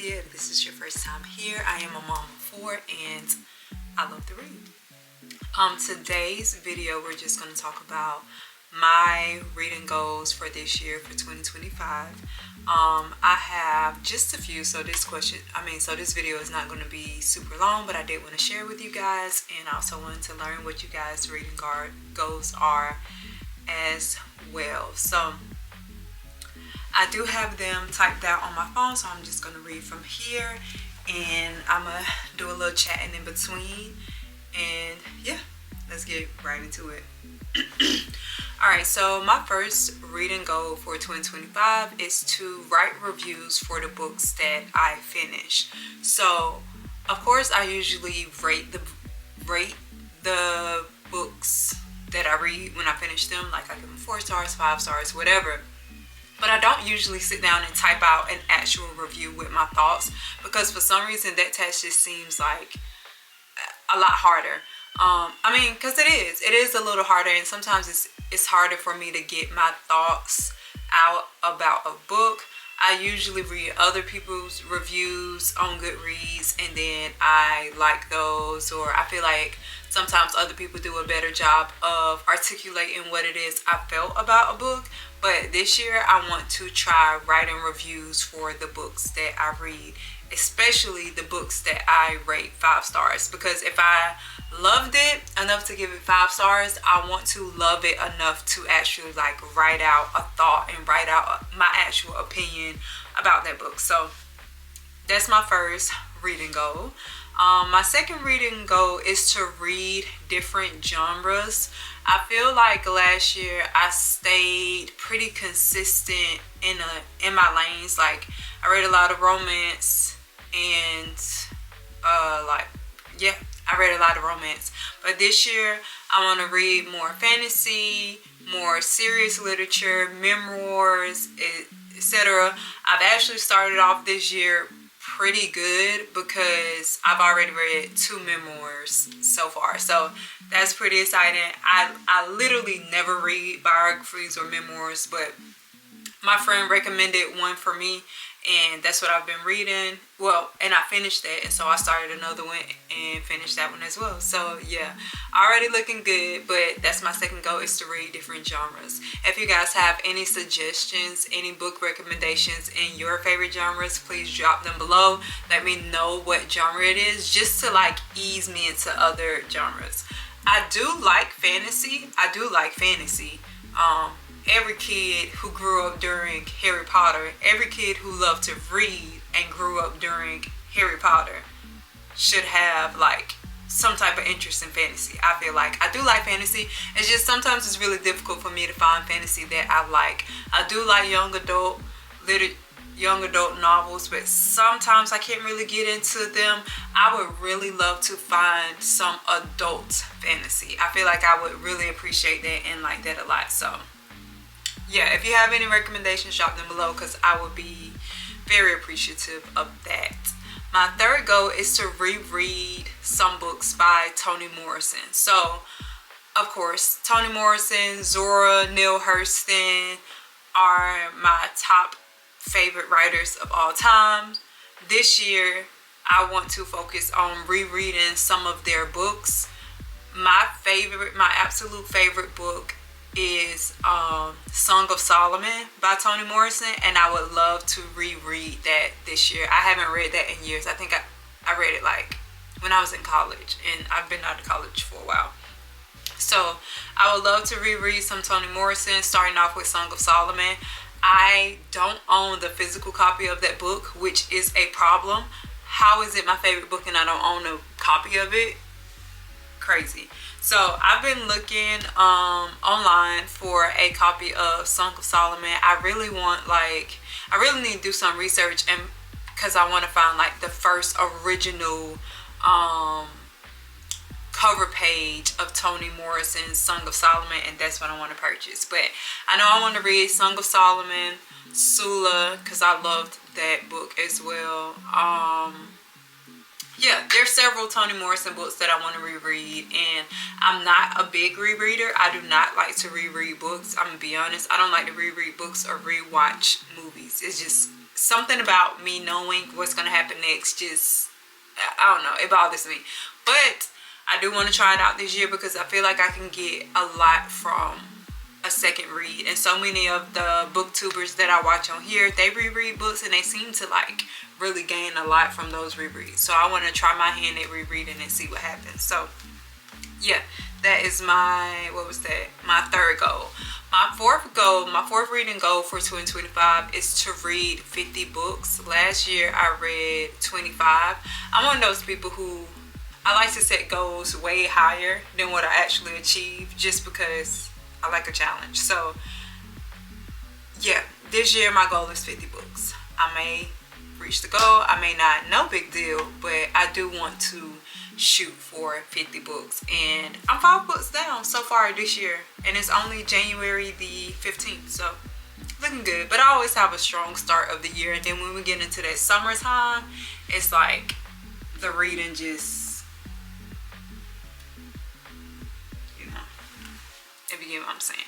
media. If this is your first time here, I am a mom of 4 and I love to read. Today's video, we're just going to talk about my reading goals for this year, for 2025. I have just a few, so this video is not going to be super long, but I did want to share with you guys, and I also wanted to learn what you guys' reading goals are as well. So I do have them typed out on my phone, so I'm just going to read from here, and I'm going to do a little chatting in between, and yeah, let's get right into it. Alright, so my first reading goal for 2025 is to write reviews for the books that I finish. So, of course, I usually rate the books that I read when I finish them. Like, I give them 4 stars, 5 stars, whatever. But I don't usually sit down and type out an actual review with my thoughts, because for some reason that task just seems like a lot harder. Because it is a little harder, and sometimes it's harder for me to get my thoughts out about a book. I usually read other people's reviews on Goodreads, and then I like those, or I feel like sometimes other people do a better job of articulating what it is I felt about a book. But this year I want to try writing reviews for the books that I read, especially the books that I rate 5 stars, because if I loved it enough to give it 5 stars, I want to love it enough to actually write out a thought and write out my actual opinion about that book. So that's my first reading goal. My second reading goal is to read different genres. I feel like last year I stayed pretty consistent in my lanes. Like, I read a lot of romance and I read a lot of romance. But this year I want to read more fantasy, more serious literature, memoirs, etc. I've actually started off this year pretty good because I've already read 2 memoirs so far, so that's pretty exciting. I literally never read biographies or memoirs, but my friend recommended one for me, and that's what I've been reading. Well, and I finished that, and so I started another one and finished that one as well. So yeah, already looking good, but that's my second goal, is to read different genres. If you guys have any suggestions, any book recommendations in your favorite genres, please drop them below. Let me know what genre it is, just to ease me into other genres. I do like fantasy. Every kid who grew up during Harry Potter, every kid who loved to read and grew up during Harry Potter should have some type of interest in fantasy. I feel like I do like fantasy. It's just sometimes it's really difficult for me to find fantasy that I like. I do like young adult novels, but sometimes I can't really get into them. I would really love to find some adult fantasy. I feel like I would really appreciate that and like that a lot. So yeah, if you have any recommendations, drop them below, because I would be very appreciative of that. My third goal is to reread some books by Toni Morrison. So, of course, Toni Morrison, Zora Neale Hurston are my top favorite writers of all time. This year, I want to focus on rereading some of their books. My absolute favorite book is Song of Solomon by Toni Morrison, and I would love to reread that this year. I haven't read that in years. I think I read it when I was in college, and I've been out of college for a while. So I would love to reread some Toni Morrison, starting off with Song of Solomon. I don't own the physical copy of that book, which is a problem. How is it my favorite book and I don't own a copy of it? Crazy. So I've been looking online for a copy of Song of Solomon. I really need to do some research, and because I want to find the first original cover page of Toni Morrison's Song of Solomon, and that's what I want to purchase. But I know I want to read Song of Solomon, Sula, because I loved that book as well. Yeah, there's several Toni Morrison books that I want to reread, and I'm not a big rereader. I do not like to reread books. I'm gonna be honest. I don't like to reread books or rewatch movies. It's just something about me knowing what's going to happen next just, I don't know, it bothers me. But I do want to try it out this year because I feel like I can get a lot from a second read. And so many of the booktubers that I watch on here, they reread books and they seem to like really gain a lot from those rereads. So I want to try my hand at rereading and see what happens. So yeah, that is my, what was that, my third goal. My fourth reading goal for 2025 is to read 50 books. Last year I read 25. I'm one of those people who, I like to set goals way higher than what I actually achieve just because I like a challenge. So yeah, this year my goal is 50 books. I may reach the goal, I may not, no big deal, but I do want to shoot for 50 books. And I'm 5 books down so far this year, and it's only January the 15th, so looking good. But I always have a strong start of the year, and then when we get into that summertime, it's like the reading just, if you get what I'm saying.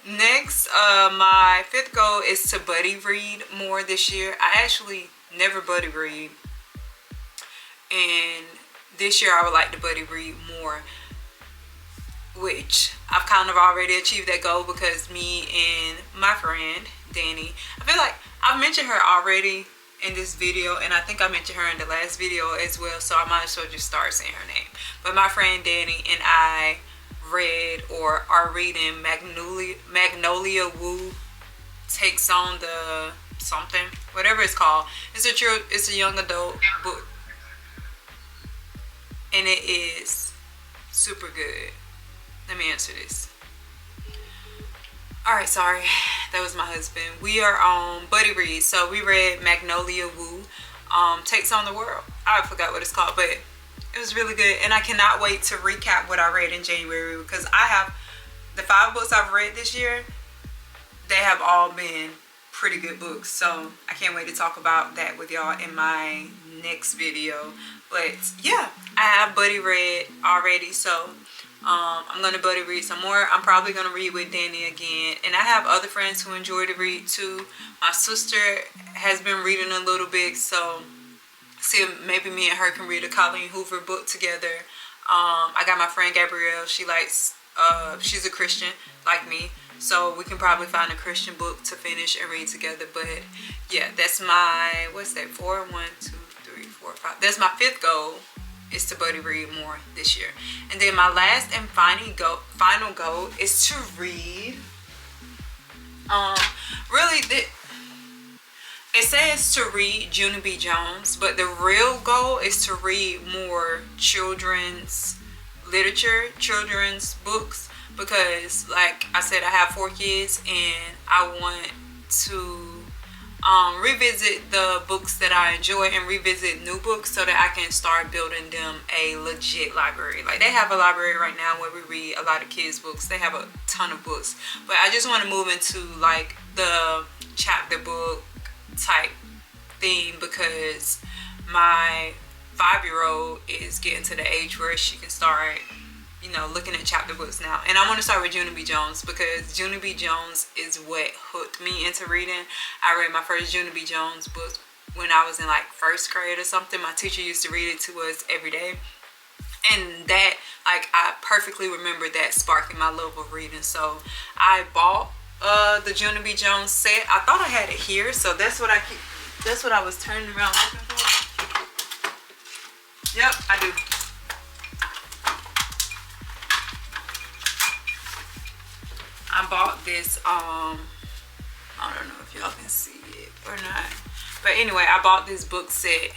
Next, my 5th goal is to buddy read more this year. I actually never buddy read, and this year I would like to buddy read more, which I've kind of already achieved that goal because me and my friend Danny, I feel like I've mentioned her already in this video, and I think I mentioned her in the last video as well, so I might as well just start saying her name. But my friend Danny and I read or are reading Magnolia Wu Takes on the something, whatever it's called. It's a young adult book, and it is super good. Let me answer this. Alright, sorry, that was my husband. We are on buddy read, so we read Magnolia Wu Takes on the World. I forgot what it's called, but it was really good, and I cannot wait to recap what I read in January because I have the 5 books I've read this year. They have all been pretty good books, so I can't wait to talk about that with y'all in my next video. But yeah, I have buddy read already, so I'm gonna buddy read some more. I'm probably gonna read with Danny again, and I have other friends who enjoy to read too. My sister has been reading a little bit, so see, maybe me and her can read a Colleen Hoover book together. I got my friend Gabrielle. She likes, she's a Christian like me, so we can probably find a Christian book to finish and read together. But yeah, that's my, what's that, 4, 1, 2, 3, 4, 5. That's my 5th goal, is to buddy read more this year. And then my last and final goal is to read, it says to read Junie B. Jones, but the real goal is to read more children's literature, children's books, because like I said, I have 4 kids and I want to revisit the books that I enjoy and revisit new books so that I can start building them a legit library. Like, they have a library right now where we read a lot of kids books. They have a ton of books, but I just want to move into like the chapter book type theme because my 5-year-old is getting to the age where she can start, you know, looking at chapter books now. And I want to start with Junie B. Jones because Junie B. Jones is what hooked me into reading. I read my first Junie B. Jones book when I was in like 1st grade or something. My teacher used to read it to us every day, and that, like, I perfectly remember that sparking my love of reading. So I bought the Junie B. Jones set. I thought I had it here, so that's what I was turning around looking for. Yep, I do. I bought this, I don't know if y'all can see it or not, but anyway, I bought this book set,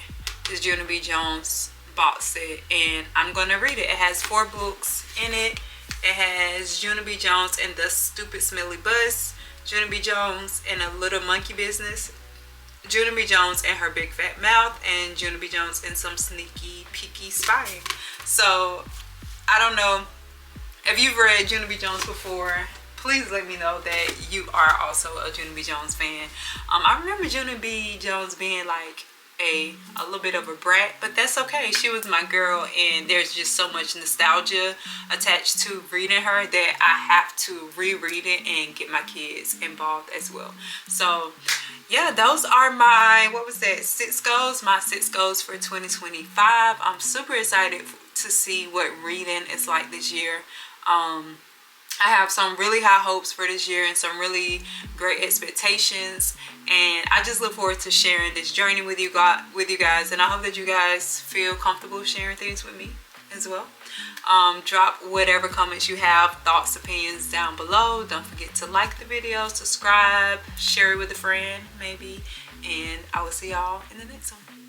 this Junie B. Jones box set, and I'm gonna read it. It has 4 books in it. It has Junie B. Jones and the Stupid Smelly Bus, Junie B. Jones and A Little Monkey Business, Junie B. Jones and Her Big Fat Mouth, and Junie B. Jones and Some Sneaky Peeky Spying. So I don't know if you've read Junie B. Jones before. Please let me know that you are also a Junie B. Jones fan. I remember Junie B. Jones being like a little bit of a brat, but that's okay. She was my girl, and there's just so much nostalgia attached to reading her that I have to reread it and get my kids involved as well. So yeah, those are my, what was that, 6 goals, my 6 goals for 2025. I'm super excited to see what reading is like this year. I have some really high hopes for this year and some really great expectations, and I just look forward to sharing this journey with you guys, and I hope that you guys feel comfortable sharing things with me as well. Drop whatever comments you have, thoughts, opinions down below. Don't forget to like the video, subscribe, share it with a friend maybe, and I will see y'all in the next one.